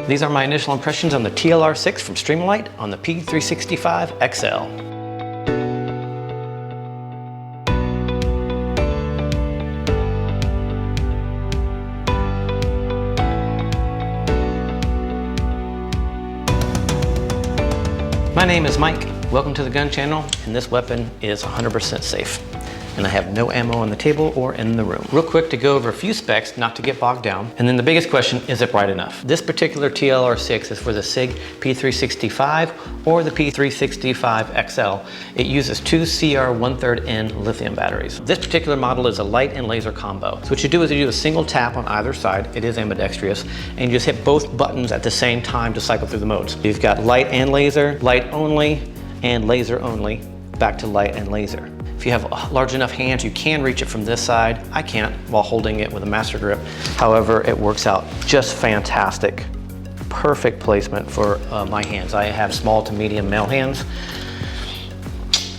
These are my initial impressions on the TLR-6 from Streamlight on the P365XL. My name is Mike. Welcome to the gun channel, and this weapon is 100% safe. And I have no ammo on the table or in the room. Real quick to go over a few specs, not to get bogged down. And then the biggest question, is it bright enough? This particular TLR-6 is for the SIG P365 or the P365XL. It uses two CR1/3N lithium batteries. This particular model is a light and laser combo. So what you do is you do a single tap on either side, it is ambidextrous, and you just hit both buttons at the same time to cycle through the modes. You've got light and laser, light only, and laser only, back to light and laser. If you have large enough hands, you can reach it from this side. I can't while holding it with a master grip. However, it works out just fantastic. Perfect placement for my hands. I have small to medium male hands.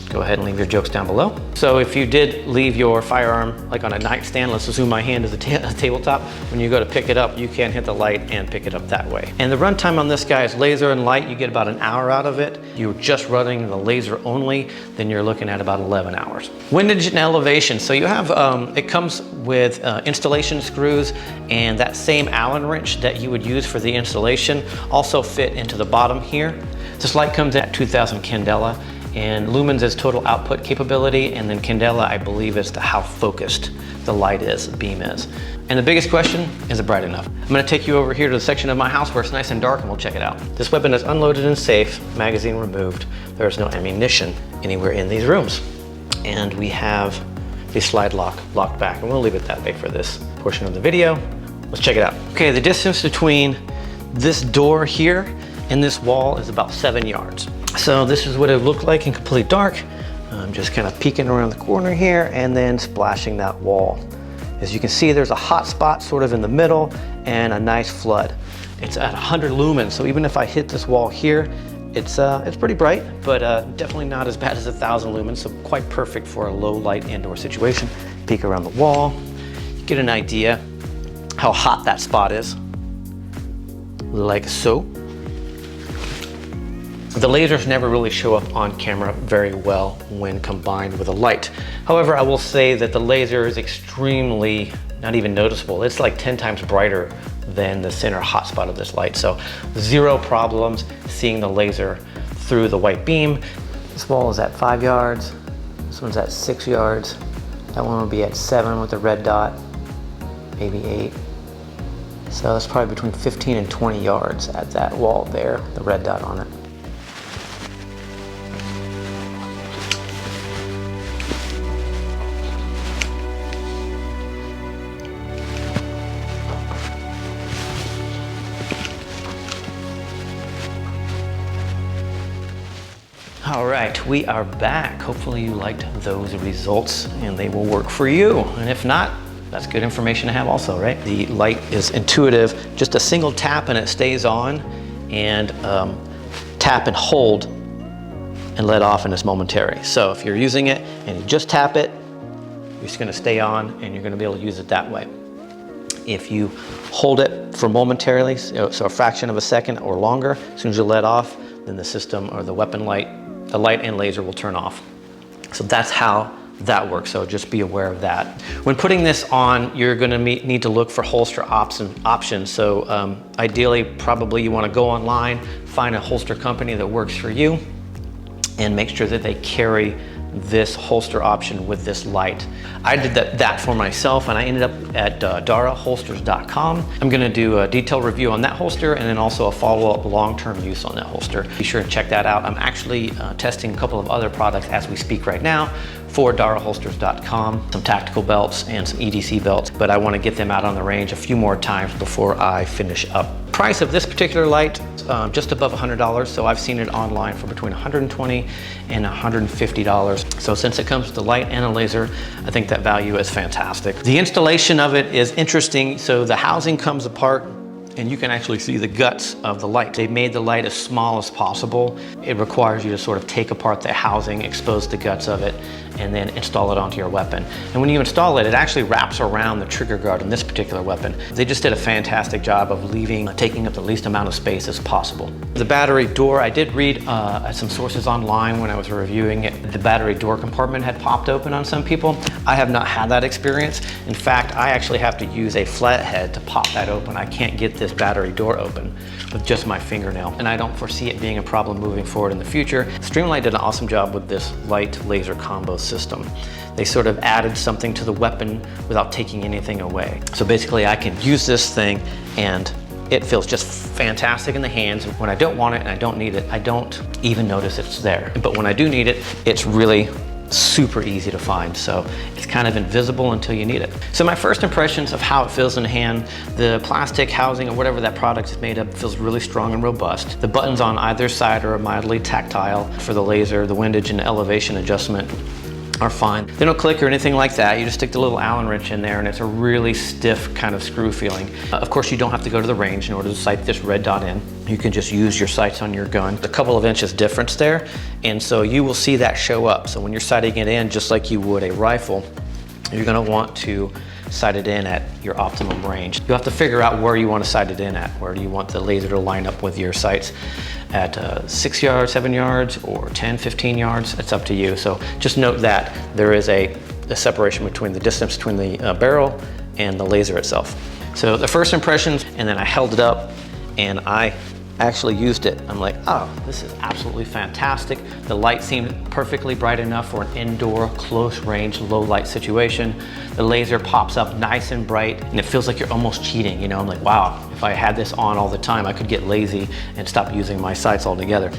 Go ahead and leave your jokes down below. So if you did leave your firearm like on a nightstand, let's assume my hand is a tabletop, when you go to pick it up, you can hit the light and pick it up that way. And the runtime on this guy is laser and light. You get about an hour out of it. You're just running the laser only, then you're looking at about 11 hours. Windage and elevation. So you have, it comes with installation screws, and that same Allen wrench that you would use for the installation also fit into the bottom here. This light comes at 2000 candela. And Lumen's is total output capability, and then candela, I believe, is to how focused the light is, beam is. And the biggest question, is it bright enough? I'm gonna take you over here to the section of my house where it's nice and dark, and we'll check it out. This weapon is unloaded and safe, magazine removed. There's no ammunition anywhere in these rooms. And we have the slide lock locked back, and we'll leave it that way for this portion of the video. Let's check it out. Okay, the distance between this door here and this wall is about 7 yards. So this is what it looked like in complete dark. I'm just kind of peeking around the corner here and then splashing that wall. As you can see, there's a hot spot sort of in the middle and a nice flood. It's at 100 lumens, so even if I hit this wall here, it's pretty bright, but definitely not as bad as 1000 lumens, so quite perfect for a low light indoor situation. Peek around the wall, you get an idea how hot that spot is, like so. The lasers never really show up on camera very well when combined with a light. However, I will say that the laser is extremely, not even noticeable. It's like 10 times brighter than the center hotspot of this light. So 0 problems seeing the laser through the white beam. This wall is at 5 yards. This one's at 6 yards. That one will be at 7 with the red dot, maybe 8. So that's probably between 15 and 20 yards at that wall there, the red dot on it. All right, we are back. Hopefully you liked those results and they will work for you. And if not, that's good information to have also, right? The light is intuitive, just a single tap and it stays on, and tap and hold and let off and it's momentary. So if you're using it and you just tap it, it's gonna stay on and you're gonna be able to use it that way. If you hold it for momentarily, so a fraction of a second or longer, as soon as you let off, then the system or the weapon light, the light and laser will turn off. So that's how that works, so just be aware of that. When putting this on, you're gonna need to look for holster options. So ideally, probably you wanna go online, find a holster company that works for you, and make sure that they carry this holster option with this light. I did that for myself, and I ended up at daraholsters.com. I'm gonna do a detailed review on that holster and then also a follow-up long-term use on that holster. Be sure to check that out. I'm actually testing a couple of other products as we speak right now for daraholsters.com, some tactical belts and some EDC belts, but I wanna get them out on the range a few more times before I finish up. Price of this particular light, just above $100, so I've seen it online for between $120 and $150. So since it comes with a light and a laser, I think that value is fantastic. The installation of it is interesting. So the housing comes apart and you can actually see the guts of the light. They made the light as small as possible. It requires you to sort of take apart the housing, expose the guts of it, and then install it onto your weapon. And when you install it, it actually wraps around the trigger guard on this particular weapon. They just did a fantastic job of taking up the least amount of space as possible. The battery door, I did read some sources online when I was reviewing it. The battery door compartment had popped open on some people. I have not had that experience. In fact, I actually have to use a flathead to pop that open. I can't get this battery door open with just my fingernail, and I don't foresee it being a problem moving forward in the future. Streamlight did an awesome job with this light laser combo system. They sort of added something to the weapon without taking anything away. So basically I can use this thing and it feels just fantastic in the hands. When I don't want it and I don't need it, I don't even notice it's there. But when I do need it, it's really super easy to find. So it's kind of invisible until you need it. So my first impressions of how it feels in the hand, the plastic housing or whatever that product is made of feels really strong and robust. The buttons on either side are mildly tactile. For the laser, the windage and elevation adjustment are fine. They don't click or anything like that. You just stick the little Allen wrench in there and it's a really stiff kind of screw feeling. Of course, you don't have to go to the range in order to sight this red dot in. You can just use your sights on your gun. A couple of inches difference there, and so you will see that show up. So when you're sighting it in, just like you would a rifle, you're gonna want to sight it in at your optimum range. You have to figure out where you want to sight it in at. Where do you want the laser to line up with your sights? At 6 yards, 7 yards, or 10, 15 yards? It's up to you. So just note that there is a separation between the distance between the barrel and the laser itself. So the first impressions, and then I held it up and I actually used it. I'm like, oh, this is absolutely fantastic. The light seemed perfectly bright enough for an indoor, close range, low light situation. The laser pops up nice and bright, and it feels like you're almost cheating. You know, I'm like, wow, if I had this on all the time, I could get lazy and stop using my sights altogether,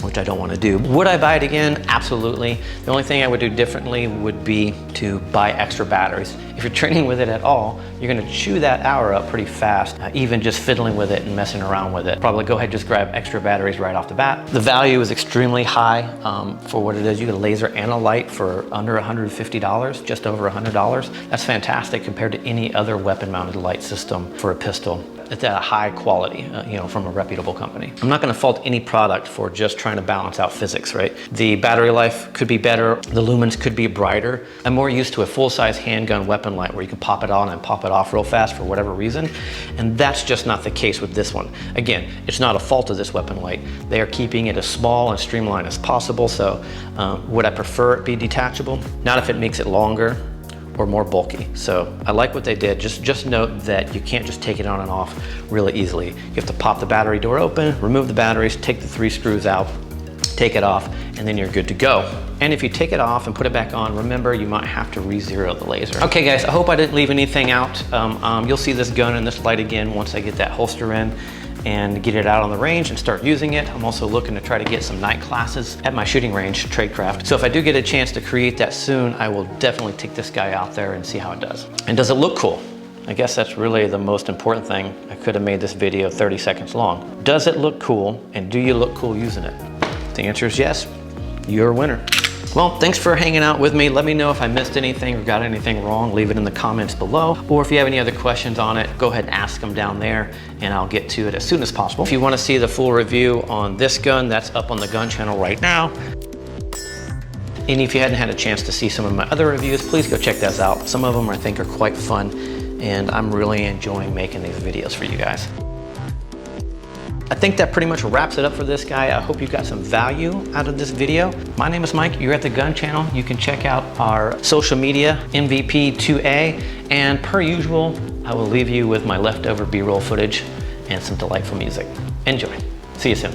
which I don't want to do. Would I buy it again? Absolutely. The only thing I would do differently would be to buy extra batteries. If you're training with it at all, you're gonna chew that hour up pretty fast, even just fiddling with it and messing around with it. Probably go ahead and just grab extra batteries right off the bat. The value is extremely high for what it is. You get a laser and a light for under $150, just over $100. That's fantastic compared to any other weapon-mounted light system for a pistol. It's at a high quality, you know, from a reputable company. I'm not gonna fault any product for just trying to balance out physics, right? The battery life could be better, the lumens could be brighter. I'm more used to a full-size handgun weapon light where you can pop it on and pop it off real fast for whatever reason, and that's just not the case with this one. Again, it's not a fault of this weapon light. They are keeping it as small and streamlined as possible, so would I prefer it be detachable? Not if it makes it longer or more bulky. So I like what they did. Just note that you can't just take it on and off really easily. You have to pop the battery door open, remove the batteries, take the 3 screws out, take it off, and then you're good to go. And if you take it off and put it back on, remember you might have to re-zero the laser. Okay guys, I hope I didn't leave anything out. You'll see this gun and this light again once I get that holster in and get it out on the range and start using it. I'm also looking to try to get some night classes at my shooting range, Tradecraft. So if I do get a chance to create that soon, I will definitely take this guy out there and see how it does. And does it look cool? I guess that's really the most important thing. I could have made this video 30 seconds long. Does it look cool, and do you look cool using it? If the answer is yes, you're a winner. Well, thanks for hanging out with me. Let me know if I missed anything or got anything wrong. Leave it in the comments below. Or if you have any other questions on it, go ahead and ask them down there and I'll get to it as soon as possible. If you want to see the full review on this gun, that's up on the gun channel right now. And if you hadn't had a chance to see some of my other reviews, please go check those out. Some of them I think are quite fun and I'm really enjoying making these videos for you guys. I think that pretty much wraps it up for this guy. I hope you got some value out of this video. My name is Mike, you're at the Gun Channel. You can check out our social media, MVP2A, and per usual, I will leave you with my leftover B-roll footage and some delightful music. Enjoy. See you soon.